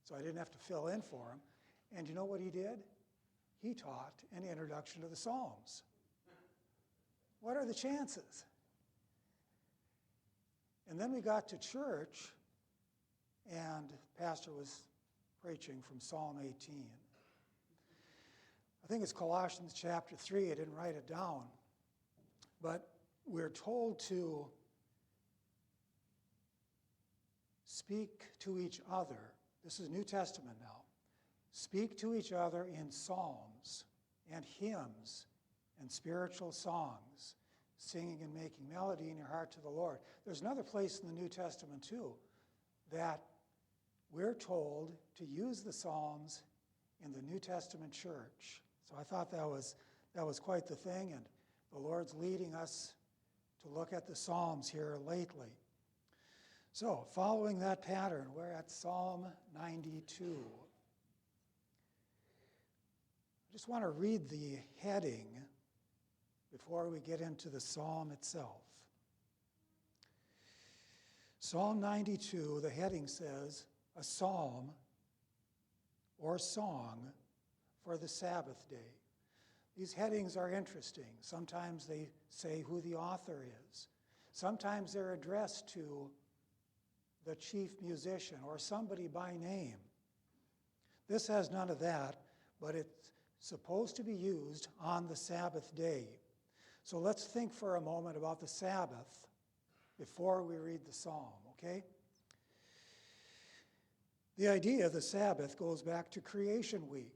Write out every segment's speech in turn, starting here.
so I didn't have to fill in for him. And you know what he did? He taught an introduction to the Psalms. What are the chances? And then we got to church, and the pastor was preaching from Psalm 18. I think it's Colossians chapter 3. I didn't write it down. But we're told to speak to each other. This is New Testament now. Speak to each other in psalms and hymns and spiritual songs, singing and making melody in your heart to the Lord. There's another place in the New Testament, too, that we're told to use the Psalms in the New Testament church. So I thought that was quite the thing, and the Lord's leading us to look at the Psalms here lately. So, following that pattern, we're at Psalm 92. I just want to read the heading before we get into the psalm itself. Psalm 92, the heading says, a psalm or song for the Sabbath day. These headings are interesting. Sometimes they say who the author is. Sometimes they're addressed to the chief musician or somebody by name. This has none of that, but it's supposed to be used on the Sabbath day. So let's think for a moment about the Sabbath before we read the psalm, okay? The idea of the Sabbath goes back to creation week.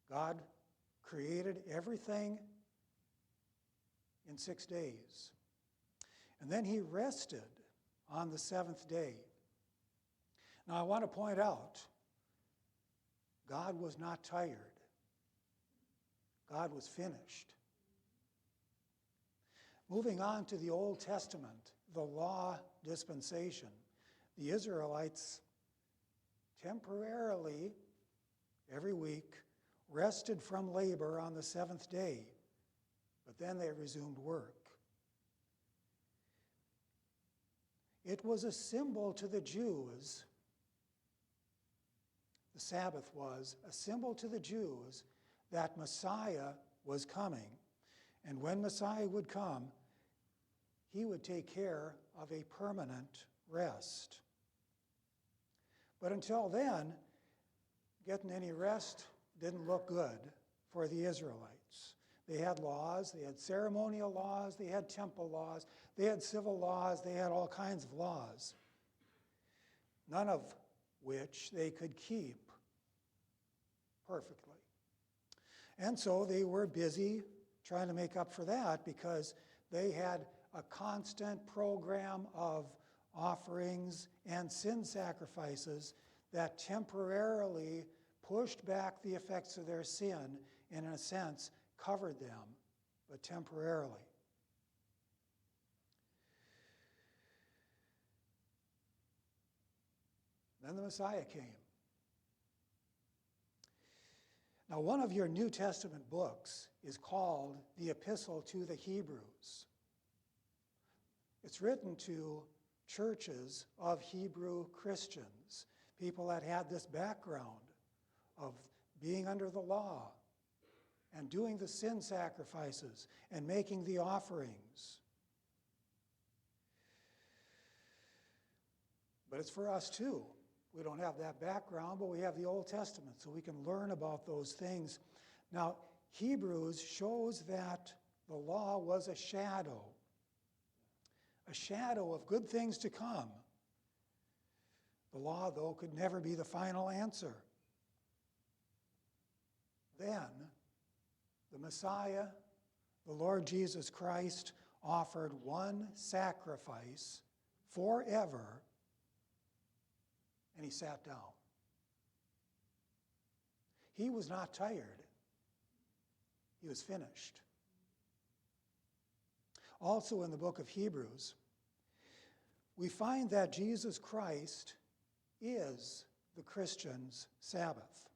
God created everything in 6 days. And then he rested on the seventh day. Now I want to point out, God was not tired. God was finished. Moving on to the Old Testament, the law dispensation, the Israelites temporarily, every week, rested from labor on the seventh day, but then they resumed work. It was a symbol to the Jews. The Sabbath was a symbol to the Jews that Messiah was coming. And when Messiah would come, he would take care of a permanent rest. But until then, getting any rest didn't look good for the Israelites. They had laws, they had ceremonial laws, they had temple laws, they had civil laws, they had all kinds of laws, none of which they could keep perfectly. And so they were busy trying to make up for that because they had a constant program of offerings and sin sacrifices that temporarily pushed back the effects of their sin and, in a sense, covered them, but temporarily. Then the Messiah came. Now, one of your New Testament books is called the Epistle to the Hebrews. It's written to churches of Hebrew Christians, people that had this background of being under the law and doing the sin sacrifices and making the offerings. But it's for us too. We don't have that background, but we have the Old Testament, so we can learn about those things. Now, Hebrews shows that the law was a shadow of good things to come. The law, though, could never be the final answer. Then, the Messiah, the Lord Jesus Christ, offered one sacrifice forever, and he sat down. He was not tired. He was finished. Also in the book of Hebrews, we find that Jesus Christ is the Christian's Sabbath.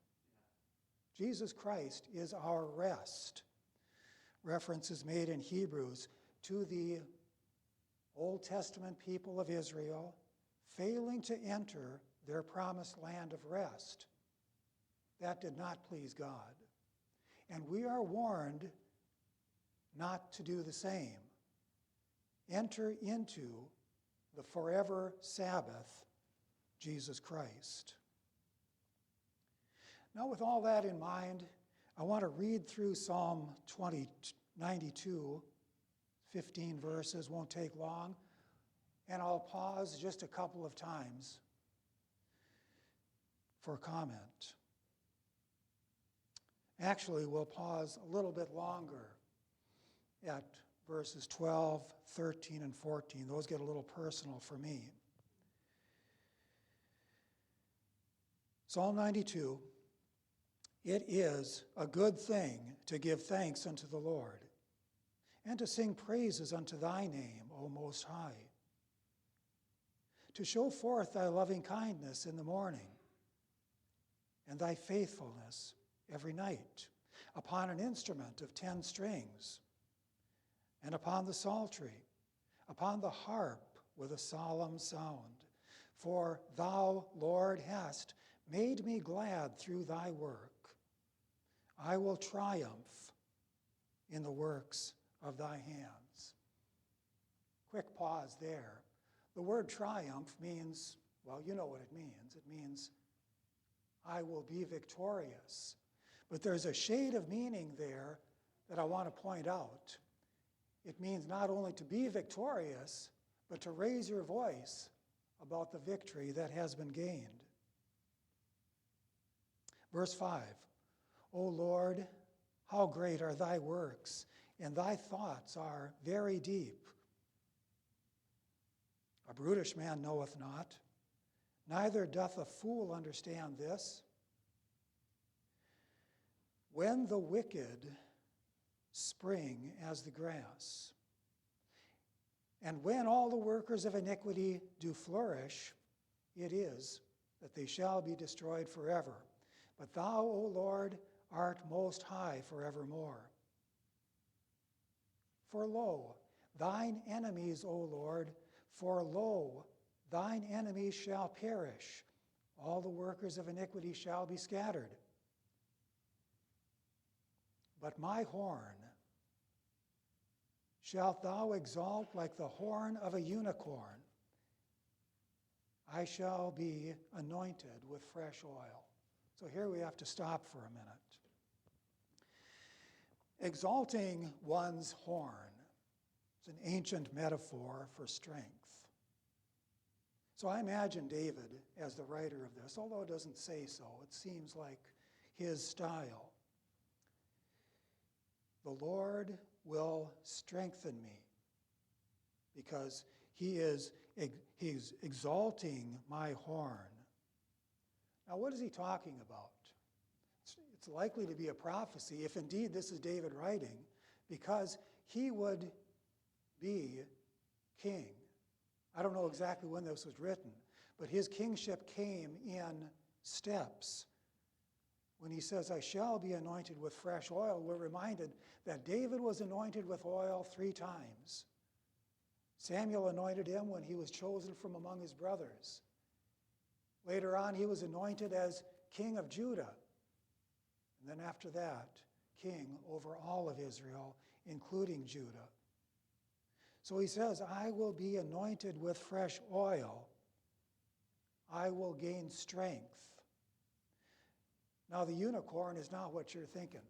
Jesus Christ is our rest. Reference is made in Hebrews to the Old Testament people of Israel failing to enter their promised land of rest. That did not please God. And we are warned not to do the same. Enter into the forever Sabbath, Jesus Christ. Now, with all that in mind, I want to read through Psalm 92, 15 verses, won't take long, and I'll pause just a couple of times for comment. Actually, we'll pause a little bit longer at verses 12, 13, and 14. Those get a little personal for me. Psalm 92, it is a good thing to give thanks unto the Lord, and to sing praises unto thy name, O Most High, to show forth thy loving kindness in the morning, and thy faithfulness every night, upon an instrument of 10 strings, and upon the psaltery, upon the harp with a solemn sound. For thou, Lord, hast made me glad through thy work. I will triumph in the works of thy hands. Quick pause there. The word triumph means, well, you know what it means. It means I will be victorious. But there's a shade of meaning there that I want to point out. It means not only to be victorious, but to raise your voice about the victory that has been gained. Verse 5, O Lord, how great are thy works, and thy thoughts are very deep. A brutish man knoweth not, neither doth a fool understand this. When the wicked spring as the grass, and when all the workers of iniquity do flourish, it is that they shall be destroyed forever. But thou, O Lord, art most high forevermore. For lo, thine enemies, O Lord, for lo, thine enemies shall perish. All the workers of iniquity shall be scattered. But my horn shalt thou exalt like the horn of a unicorn. I shall be anointed with fresh oil. So here we have to stop for a minute. Exalting one's horn is an ancient metaphor for strength. So I imagine David as the writer of this, although it doesn't say so. It seems like his style. The Lord will strengthen me because he's exalting my horn. Now, what is he talking about? It's likely to be a prophecy, if indeed this is David writing, because he would be king. I don't know exactly when this was written, but his kingship came in steps. When he says, I shall be anointed with fresh oil, we're reminded that David was anointed with oil 3 times. Samuel anointed him when he was chosen from among his brothers. Later on, he was anointed as king of Judah. And then after that, king over all of Israel, including Judah. So he says, I will be anointed with fresh oil. I will gain strength. Now, the unicorn is not what you're thinking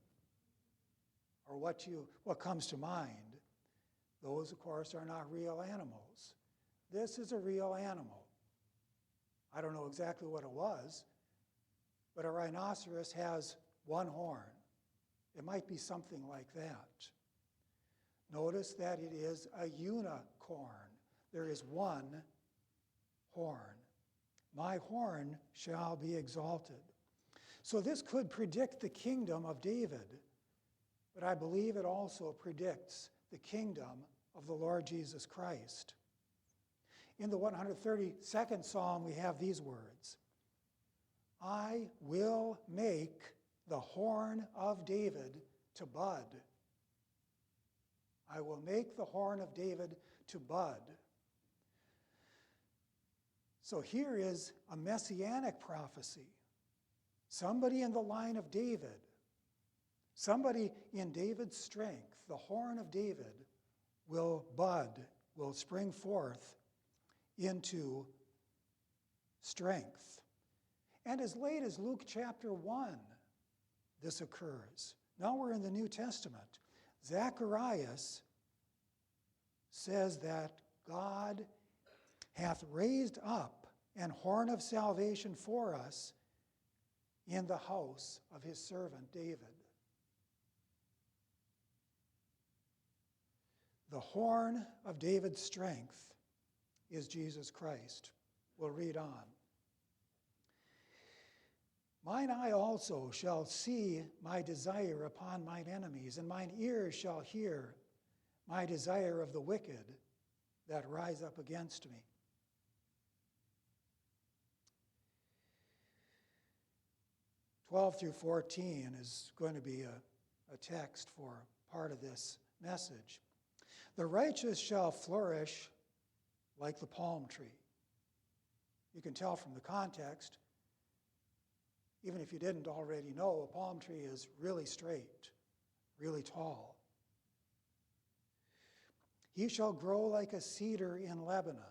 or what comes to mind. Those, of course, are not real animals. This is a real animal. I don't know exactly what it was, but a rhinoceros has 1 horn. It might be something like that. Notice that it is a unicorn. There is 1 horn. My horn shall be exalted. So this could predict the kingdom of David, but I believe it also predicts the kingdom of the Lord Jesus Christ. In the 132nd Psalm, we have these words, I will make the horn of David to bud. I will make the horn of David to bud. So here is a messianic prophecy. Somebody in the line of David, somebody in David's strength, the horn of David, will bud, will spring forth into strength. And as late as Luke chapter 1, this occurs. Now we're in the New Testament. Zacharias says that God hath raised up an horn of salvation for us in the house of his servant David. The horn of David's strength is Jesus Christ. We'll read on. Mine eye also shall see my desire upon mine enemies, and mine ears shall hear my desire of the wicked that rise up against me. (12-14) is going to be a text for part of this message. The righteous shall flourish like the palm tree. You can tell from the context, even if you didn't already know, a palm tree is really straight, really tall. He shall grow like a cedar in Lebanon.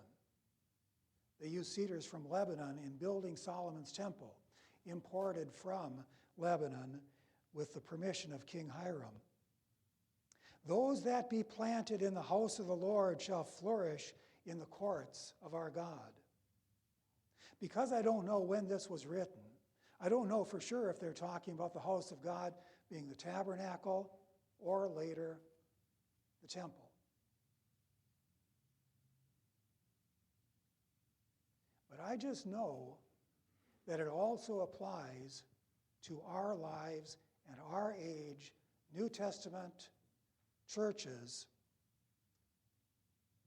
They use cedars from Lebanon in building Solomon's temple, imported from Lebanon with the permission of King Hiram. Those that be planted in the house of the Lord shall flourish in the courts of our God. Because I don't know when this was written, I don't know for sure if they're talking about the house of God being the tabernacle or later the temple. But I just know that it also applies to our lives and our age, New Testament churches.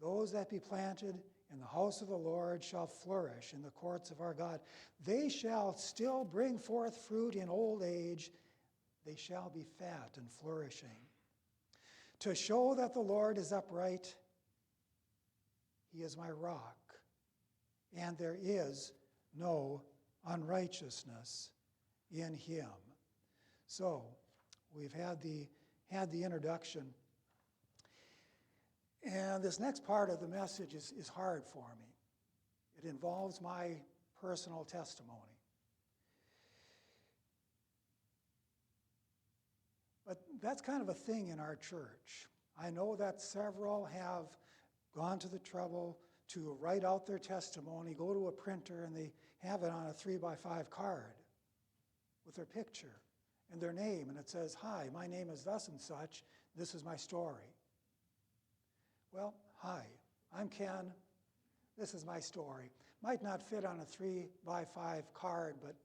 Those that be planted in the house of the Lord shall flourish in the courts of our God. They shall still bring forth fruit in old age. They shall be fat and flourishing. To show that the Lord is upright, he is my rock, and there is no unrighteousness in him. So we've had the introduction. And this next part of the message is hard for me. It involves my personal testimony. But that's kind of a thing in our church. I know that several have gone to the trouble to write out their testimony, go to a printer, and they have it on a 3x5 card with their picture and their name, and it says, "Hi, my name is thus and such. This is my story." Well, hi, I'm Ken. This is my story. Might not fit on a 3x5 card, but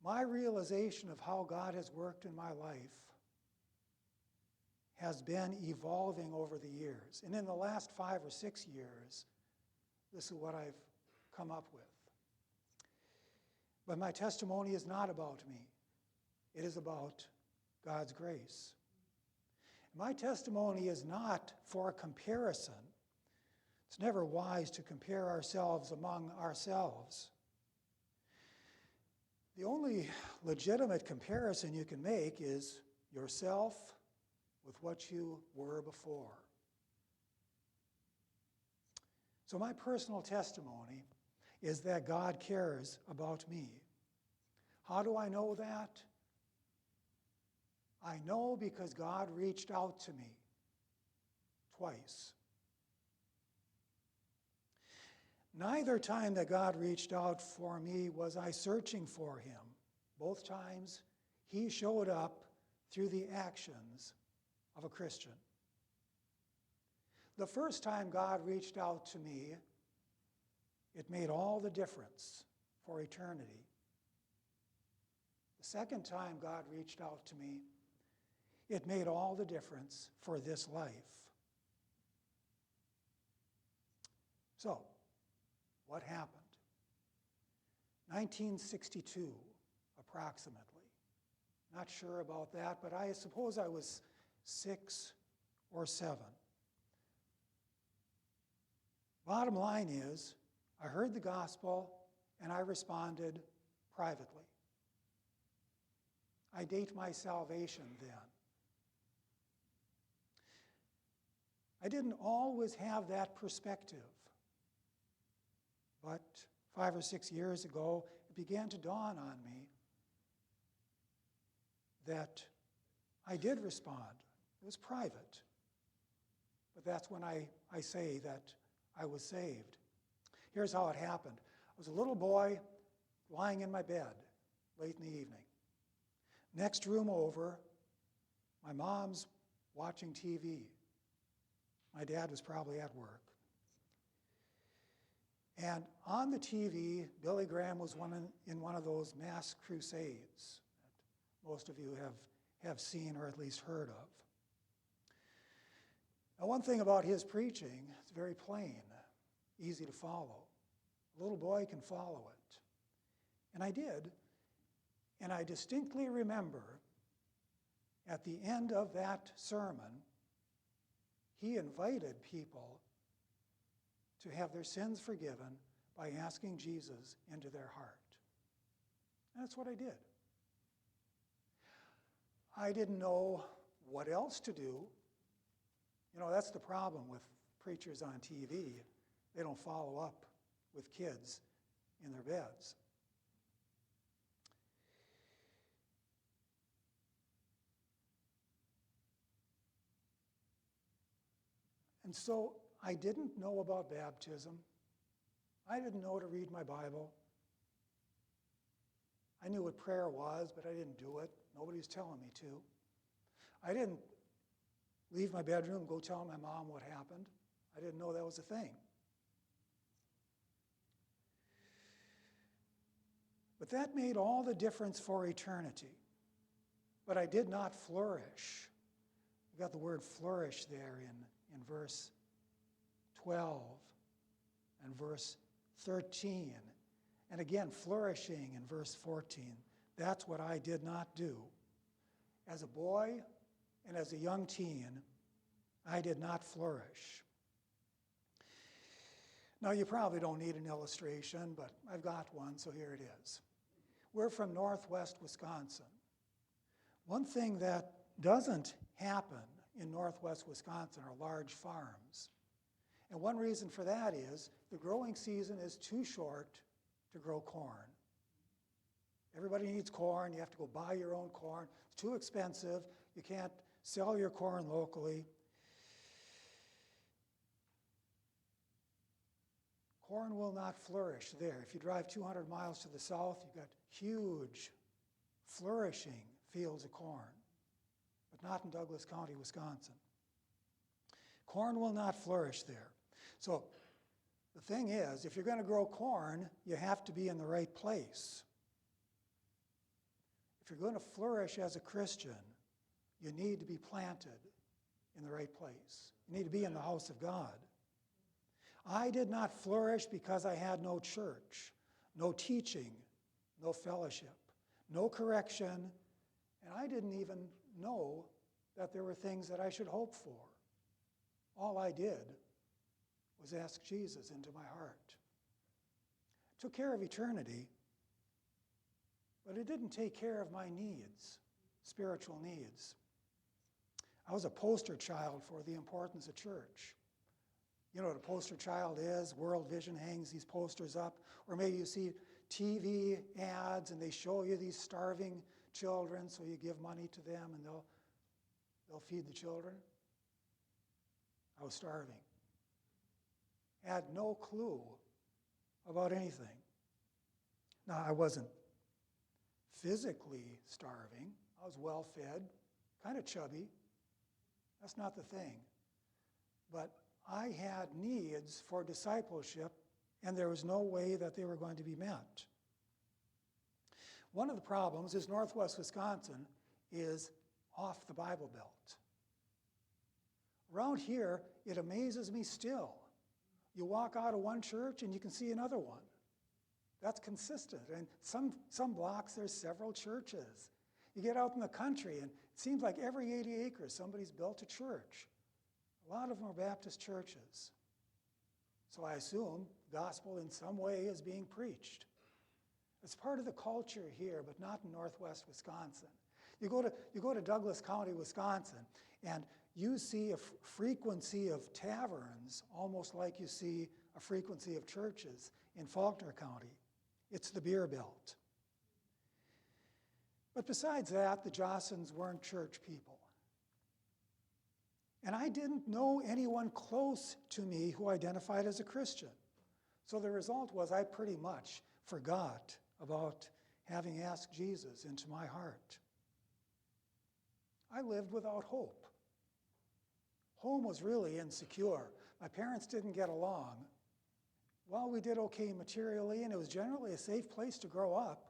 my realization of how God has worked in my life has been evolving over the years. And in the last 5 or 6 years, this is what I've come up with. But my testimony is not about me. It is about God's grace. My testimony is not for comparison. It's never wise to compare ourselves among ourselves. The only legitimate comparison you can make is yourself with what you were before. So my personal testimony is that God cares about me. How do I know that? I know because God reached out to me twice. Neither time that God reached out for me was I searching for him. Both times he showed up through the actions of a Christian. The first time God reached out to me, it made all the difference for eternity. The second time God reached out to me, it made all the difference for this life. So, what happened? 1962, approximately. Not sure about that, but I suppose I was 6 or 7. Bottom line is, I heard the gospel and I responded privately. I date my salvation then. I didn't always have that perspective, but 5 or 6 years ago, it began to dawn on me that I did respond. It was private, but that's when I say that I was saved. Here's how it happened. I was a little boy lying in my bed late in the evening. Next room over, my mom's watching TV. My dad was probably at work. And on the TV, Billy Graham was in one of those mass crusades that most of you have seen or at least heard of. Now, one thing about his preaching, it's very plain, easy to follow. A little boy can follow it. And I did. And I distinctly remember at the end of that sermon, he invited people to have their sins forgiven by asking Jesus into their heart. And that's what I did. I didn't know what else to do. You know, that's the problem with preachers on TV. They don't follow up with kids in their beds. And so I didn't know about baptism. I didn't know to read my Bible. I knew what prayer was, but I didn't do it. Nobody was telling me to. I didn't leave my bedroom, go tell my mom what happened. I didn't know that was a thing. But that made all the difference for eternity. But I did not flourish. We got the word flourish there in verse 12 and verse 13. And again, flourishing in verse 14. That's what I did not do. As a boy and as a young teen, I did not flourish. Now, you probably don't need an illustration, but I've got one, so here it is. We're from northwest Wisconsin. One thing that doesn't happen in northwest Wisconsin are large farms. And one reason for that is the growing season is too short to grow corn. Everybody needs corn. You have to go buy your own corn. It's too expensive. You can't sell your corn locally. Corn will not flourish there. If you drive 200 miles to the south, you've got huge, flourishing fields of corn, but not in Douglas County, Wisconsin. Corn will not flourish there. So the thing is, if you're going to grow corn, you have to be in the right place. If you're going to flourish as a Christian, you need to be planted in the right place. You need to be in the house of God. I did not flourish because I had no church, no teaching, no fellowship, no correction, and I didn't even know that there were things that I should hope for. All I did was ask Jesus into my heart. It took care of eternity, but it didn't take care of my needs, spiritual needs. I was a poster child for the importance of church. You know what a poster child is? World Vision hangs these posters up. Or maybe you see TV ads and they show you these starving children, so you give money to them and they'll feed the children. I was starving. Had no clue about anything. Now, I wasn't physically starving. I was well fed, kind of chubby. That's not the thing. But I had needs for discipleship, and there was no way that they were going to be met. One of the problems is northwest Wisconsin is off the Bible Belt. Around here, it amazes me still. You walk out of one church and you can see another one. That's consistent. And some blocks, there's several churches. You get out in the country, and it seems like every 80 acres, somebody's built a church. A lot of them are Baptist churches. So I assume the gospel in some way is being preached. It's part of the culture here, but not in northwest Wisconsin. You go to Douglas County, Wisconsin, and you see a frequency of taverns almost like you see a frequency of churches in Faulkner County. It's the beer belt. But besides that, the Jossunds weren't church people. And I didn't know anyone close to me who identified as a Christian. So the result was I pretty much forgot about having asked Jesus into my heart. I lived without hope. Home was really insecure. My parents didn't get along. Well, we did okay materially, and it was generally a safe place to grow up.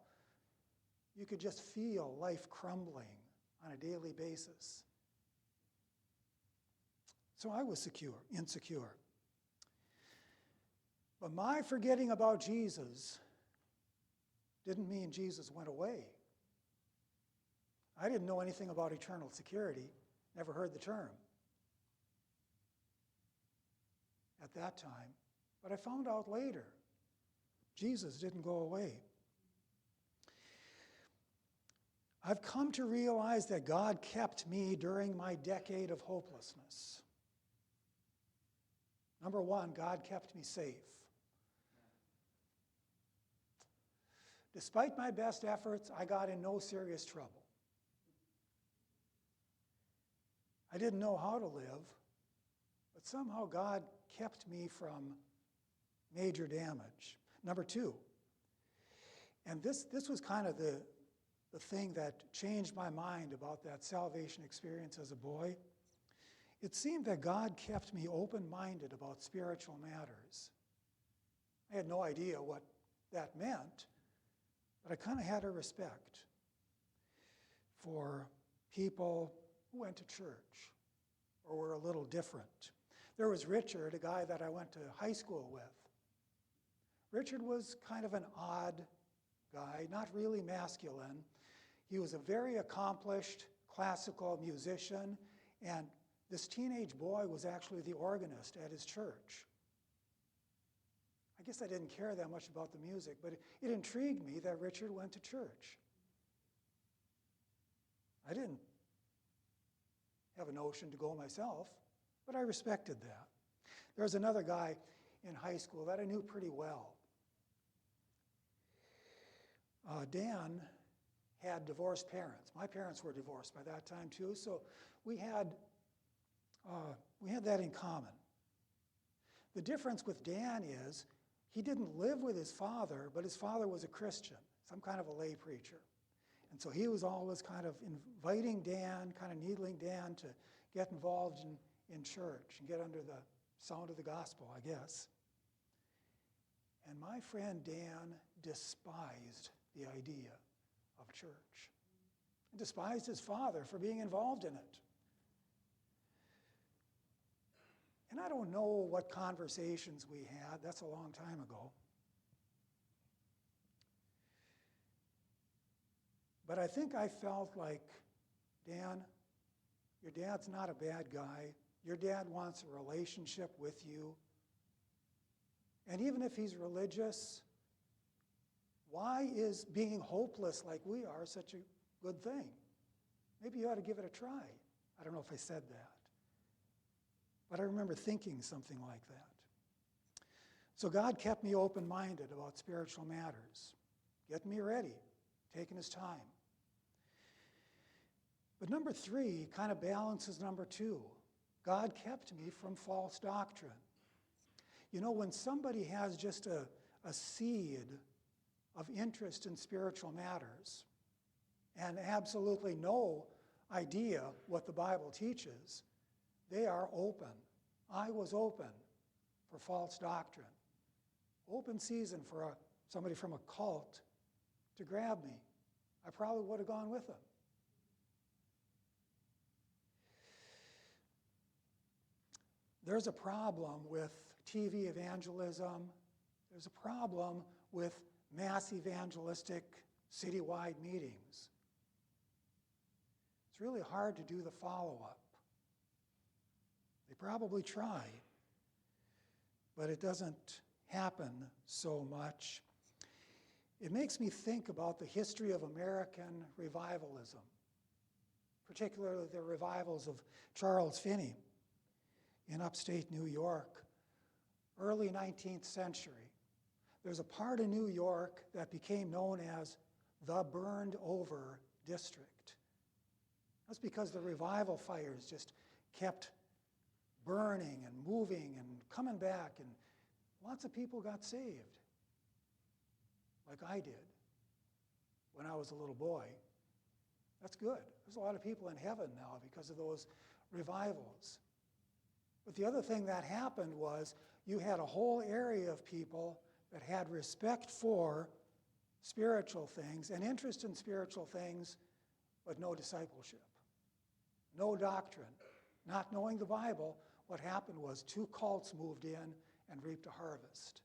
You could just feel life crumbling on a daily basis. So I was insecure. But my forgetting about Jesus didn't mean Jesus went away. I didn't know anything about eternal security, never heard the term at that time. But I found out later, Jesus didn't go away. I've come to realize that God kept me during my decade of hopelessness. Number one, God kept me safe. Despite my best efforts, I got in no serious trouble. I didn't know how to live, but somehow God kept me from major damage. Number two, and this was kind of the thing that changed my mind about that salvation experience as a boy. It seemed that God kept me open-minded about spiritual matters. I had no idea what that meant, but I kind of had a respect for people who went to church or were a little different. There was Richard, a guy that I went to high school with. Richard was kind of an odd guy, not really masculine. He was a very accomplished classical musician, and this teenage boy was actually the organist at his church. I guess I didn't care that much about the music, but it intrigued me that Richard went to church. I didn't have a notion to go myself, but I respected that. There was another guy in high school that I knew pretty well. Dan had divorced parents. My parents were divorced by that time too, so we had that in common. The difference with Dan is he didn't live with his father, but his father was a Christian, some kind of a lay preacher. And so he was always kind of inviting Dan, kind of needling Dan to get involved in church and get under the sound of the gospel, I guess. And my friend Dan despised the idea of church. He despised his father for being involved in it. And I don't know what conversations we had. That's a long time ago. But I think I felt like, Dan, your dad's not a bad guy. Your dad wants a relationship with you. And even if he's religious, why is being hopeless like we are such a good thing? Maybe you ought to give it a try. I don't know if I said that. But I remember thinking something like that. So God kept me open-minded about spiritual matters, getting me ready, taking his time. But number three kind of balances number two. God kept me from false doctrine. You know, when somebody has just a seed of interest in spiritual matters and absolutely no idea what the Bible teaches, they are open. I was open for false doctrine. Open season for somebody from a cult to grab me. I probably would have gone with them. There's a problem with TV evangelism. There's a problem with mass evangelistic citywide meetings. It's really hard to do the follow-up. They probably try. but it doesn't happen so much. It makes me think about the history of American revivalism, particularly the revivals of Charles Finney in upstate New York, early 19th century. There's a part of New York that became known as the burned over district. That's because the revival fires just kept burning and moving and coming back, and lots of people got saved, like I did when I was a little boy. That's good. There's a lot of people in heaven now because of those revivals. But the other thing that happened was you had a whole area of people that had respect for spiritual things and interest in spiritual things, but no discipleship, no doctrine. Not knowing the Bible, what happened was two cults moved in and reaped a harvest.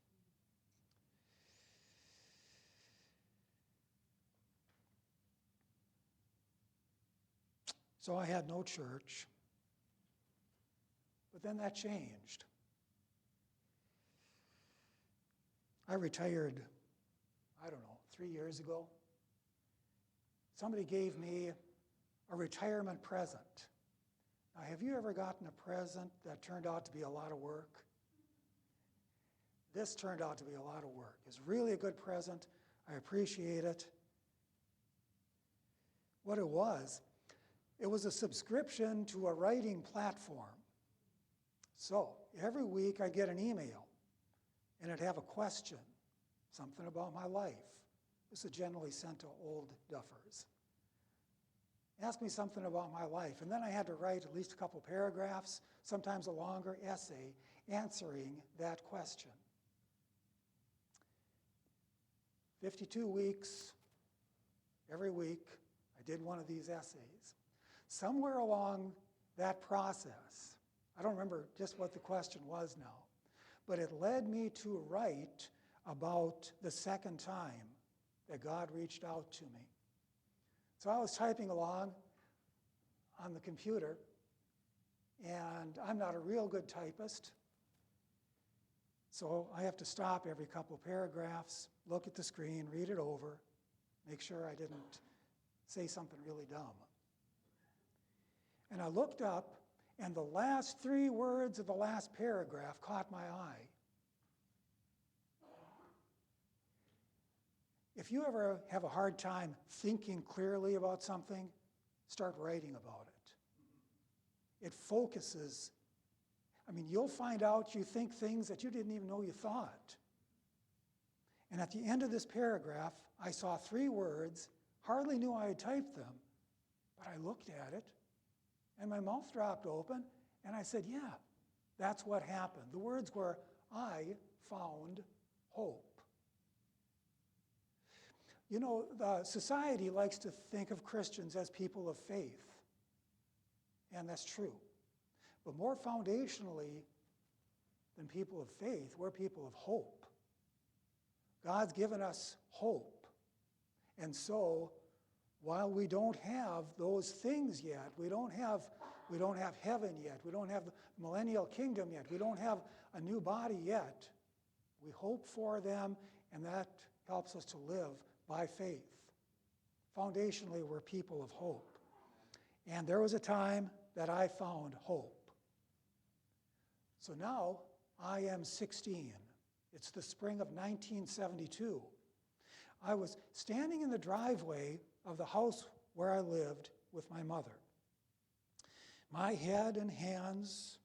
So I had no church, but then that changed. I retired, 3 years ago. Somebody gave me a retirement present. Now, have you ever gotten a present that turned out to be a lot of work? This turned out to be a lot of work. It's really a good present. I appreciate it. What it was a subscription to a writing platform. So every week I get an email, and it'd have a question, something about my life. This is generally sent to old duffers. Ask me something about my life. And then I had to write at least a couple paragraphs, sometimes a longer essay, answering that question. 52 weeks, every week, I did one of these essays. Somewhere along that process, I don't remember just what the question was now, but it led me to write about the second time that God reached out to me. So I was typing along on the computer, and I'm not a real good typist, so I have to stop every couple paragraphs, look at the screen, read it over, make sure I didn't say something really dumb. And I looked up, and the last 3 words of the last paragraph caught my eye. If you ever have a hard time thinking clearly about something, start writing about it. It focuses. You'll find out you think things that you didn't even know you thought. And at the end of this paragraph, I saw 3 words, hardly knew I had typed them, but I looked at it, and my mouth dropped open, and I said, yeah, that's what happened. The words were, I found hope. You know, the society likes to think of Christians as people of faith, and that's true. But more foundationally than people of faith, we're people of hope. God's given us hope. And so, while we don't have those things yet, we don't have heaven yet, we don't have the millennial kingdom yet, we don't have a new body yet, we hope for them, and that helps us to live by faith. Foundationally, we're people of hope. And there was a time that I found hope. So now I am 16. It's the spring of 1972. I was standing in the driveway of the house where I lived with my mother. My head and hands,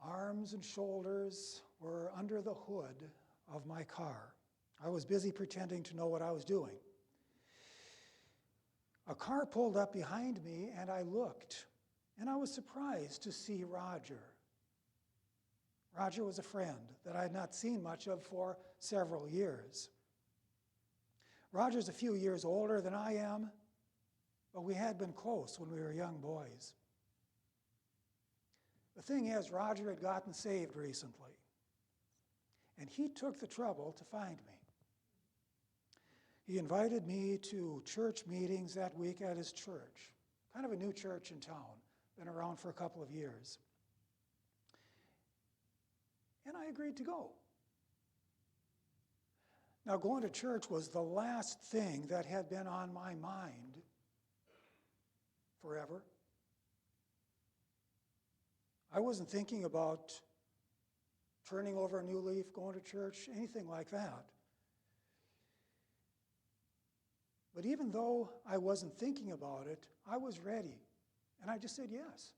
arms and shoulders were under the hood of my car. I was busy pretending to know what I was doing. A car pulled up behind me, and I looked, and I was surprised to see Roger. Roger was a friend that I had not seen much of for several years. Roger's a few years older than I am, but we had been close when we were young boys. The thing is, Roger had gotten saved recently, and he took the trouble to find me. He invited me to church meetings that week at his church, kind of a new church in town, been around for a couple of years. And I agreed to go. Now, going to church was the last thing that had been on my mind forever. I wasn't thinking about turning over a new leaf, going to church, anything like that. But even though I wasn't thinking about it, I was ready. And I just said yes.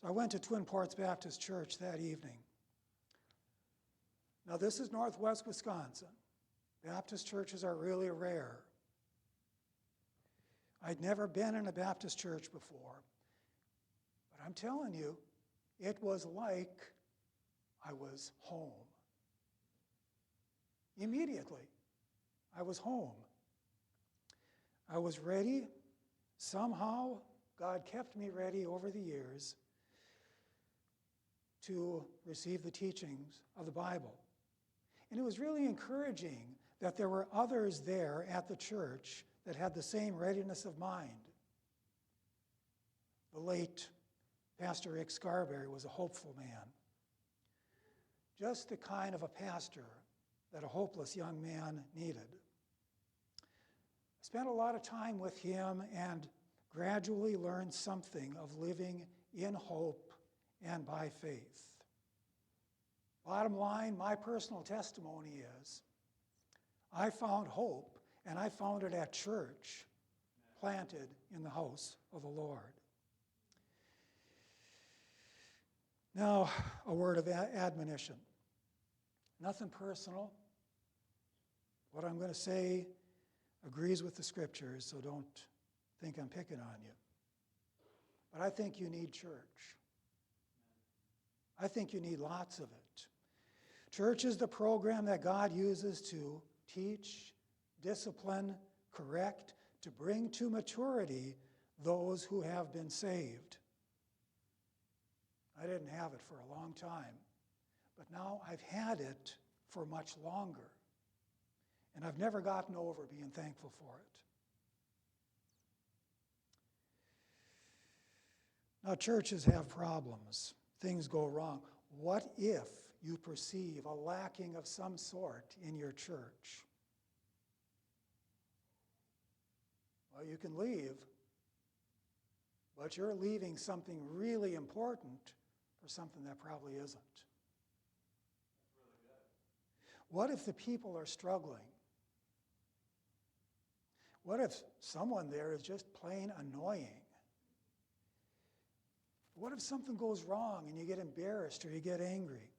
So I went to Twin Ports Baptist Church that evening. Now, this is Northwest Wisconsin. Baptist churches are really rare. I'd never been in a Baptist church before. But I'm telling you, it was like I was home. Immediately, I was home. I was ready. Somehow, God kept me ready over the years to receive the teachings of the Bible. And it was really encouraging that there were others there at the church that had the same readiness of mind. The late Pastor Rick Scarberry was a hopeful man. Just the kind of a pastor that a hopeless young man needed. I spent a lot of time with him and gradually learned something of living in hope and by faith. Bottom line, my personal testimony is, I found hope, and I found it at church, planted in the house of the Lord. Now, a word of admonition. Nothing personal. What I'm going to say agrees with the scriptures, so don't think I'm picking on you. But I think you need church. I think you need lots of it. Church is the program that God uses to teach, discipline, correct, to bring to maturity those who have been saved. I didn't have it for a long time, but now I've had it for much longer. And I've never gotten over being thankful for it. Now, churches have problems. Things go wrong. What if you perceive a lacking of some sort in your church? Well, you can leave, but you're leaving something really important for something that probably isn't. That's really good. What if the people are struggling? What if someone there is just plain annoying? What if something goes wrong and you get embarrassed or you get angry?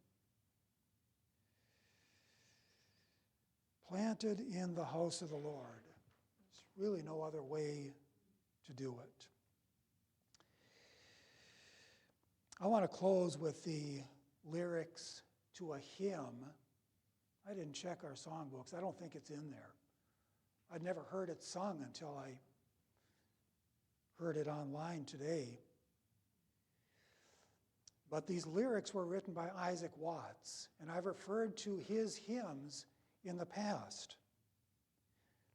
Planted in the house of the Lord. There's really no other way to do it. I want to close with the lyrics to a hymn. I didn't check our songbooks. I don't think it's in there. I'd never heard it sung until I heard it online today. But these lyrics were written by Isaac Watts, and I've referred to his hymns in the past.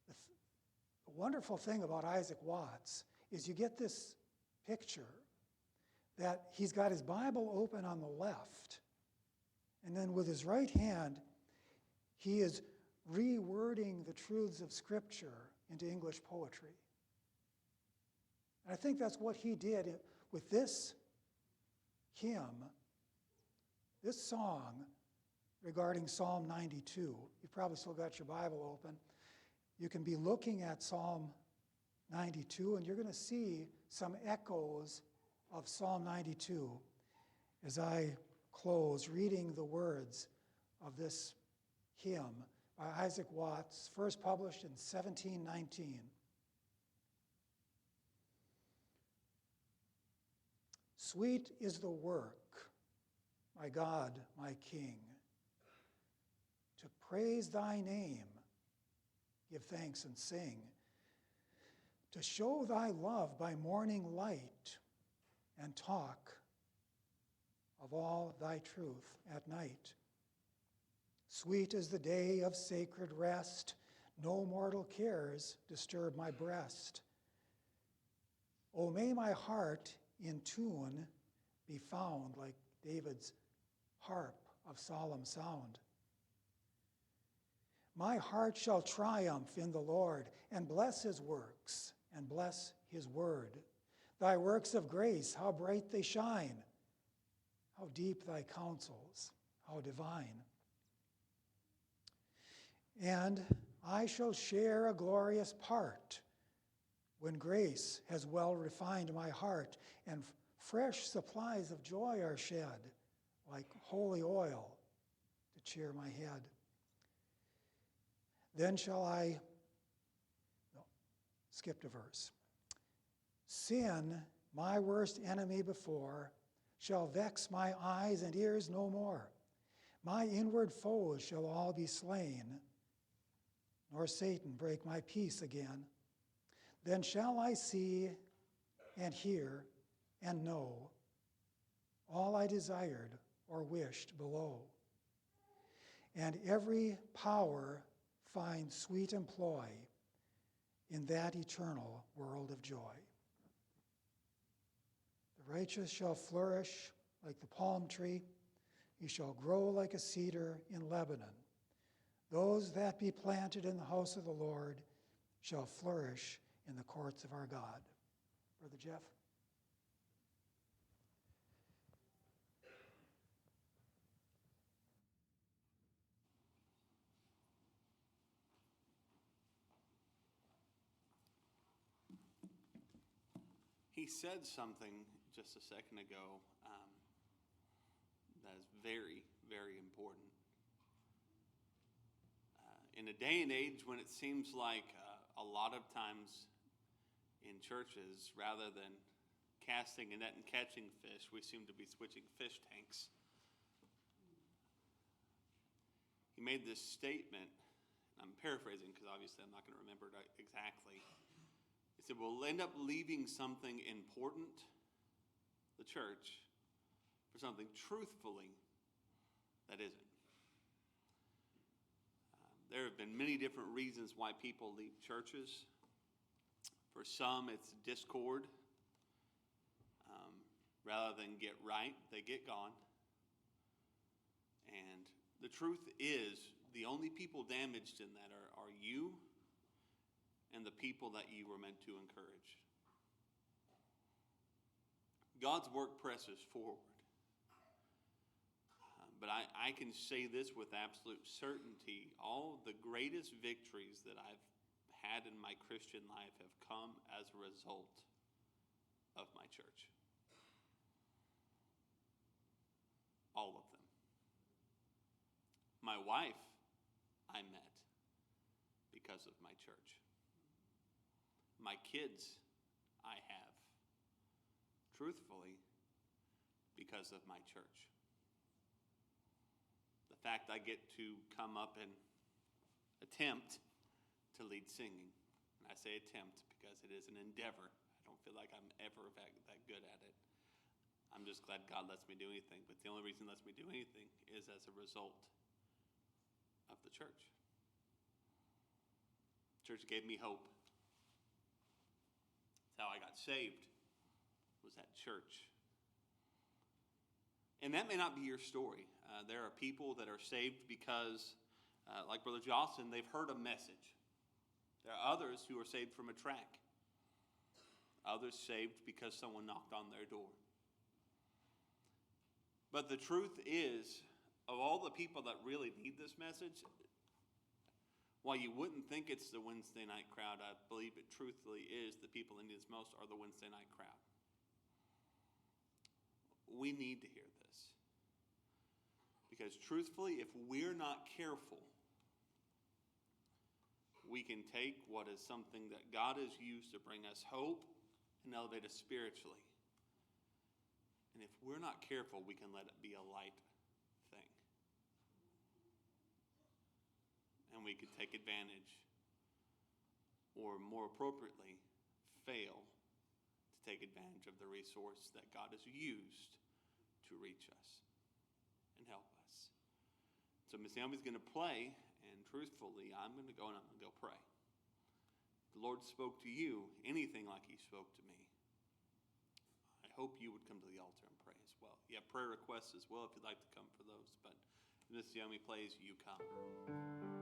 The wonderful thing about Isaac Watts is you get this picture that he's got his Bible open on the left, and then with his right hand, he is rewording the truths of Scripture into English poetry. And I think that's what he did with this hymn, this song regarding Psalm 92. You've probably still got your Bible open. You can be looking at Psalm 92, and you're going to see some echoes of Psalm 92 as I close reading the words of this hymn by Isaac Watts, first published in 1719. Sweet is the work, my God, my King, to praise thy name, give thanks and sing, to show thy love by morning light, and talk of all thy truth at night. Sweet is the day of sacred rest, no mortal cares disturb my breast. O may my heart in tune be found like David's harp of solemn sound. My heart shall triumph in the Lord, and bless his works, and bless his word. Thy works of grace, how bright they shine, how deep thy counsels, how divine. And I shall share a glorious part when grace has well refined my heart, and fresh supplies of joy are shed, like holy oil to cheer my head. Then shall I, skipped a verse. Sin, my worst enemy before, shall vex my eyes and ears no more. My inward foes shall all be slain, nor Satan break my peace again. Then shall I see and hear and know all I desired or wished below, and every power find sweet employ in that eternal world of joy. The righteous shall flourish like the palm tree. He shall grow like a cedar in Lebanon. Those that be planted in the house of the Lord shall flourish in the courts of our God. Brother Jeff? He said something just a second ago that is very, very important. In a day and age when it seems like a lot of times in churches, rather than casting a net and catching fish, we seem to be switching fish tanks. He made this statement, I'm paraphrasing because obviously I'm not going to remember it exactly. He said, we'll end up leaving something important, the church, for something truthfully that isn't. There have been many different reasons why people leave churches. For some, it's discord. Rather than get right, they get gone. And the truth is, the only people damaged in that are you and the people that you were meant to encourage. God's work presses forward. But I can say this with absolute certainty. All of the greatest victories that I've had in my Christian life have come as a result of my church. All of them. My wife, I met because of my church. My kids, I have, truthfully, because of my church. The fact I get to come up and attempt to lead singing. And I say attempt because it is an endeavor. I don't feel like I'm ever that good at it. I'm just glad God lets me do anything. But the only reason He lets me do anything is as a result of the church. Church gave me hope. That's how I got saved, was at church. And that may not be your story. There are people that are saved because, like Brother Jossund, they've heard a message. There are others who are saved from a track. Others saved because someone knocked on their door. But the truth is, of all the people that really need this message, while you wouldn't think it's the Wednesday night crowd, I believe it truthfully is the people that need this most are the Wednesday night crowd. We need to hear this. Because truthfully, if we're not careful, we can take what is something that God has used to bring us hope and elevate us spiritually. And if we're not careful, we can let it be a light thing. And we could take advantage, or more appropriately, fail to take advantage of the resource that God has used to reach us and help us. So Miss Naomi's going to play, and truthfully, I'm going to go and I'm going to go pray. If the Lord spoke to you anything like He spoke to me, I hope you would come to the altar and pray as well. well. You have prayer requests as well if you'd like to come for those. But Miss Yomi plays, you come.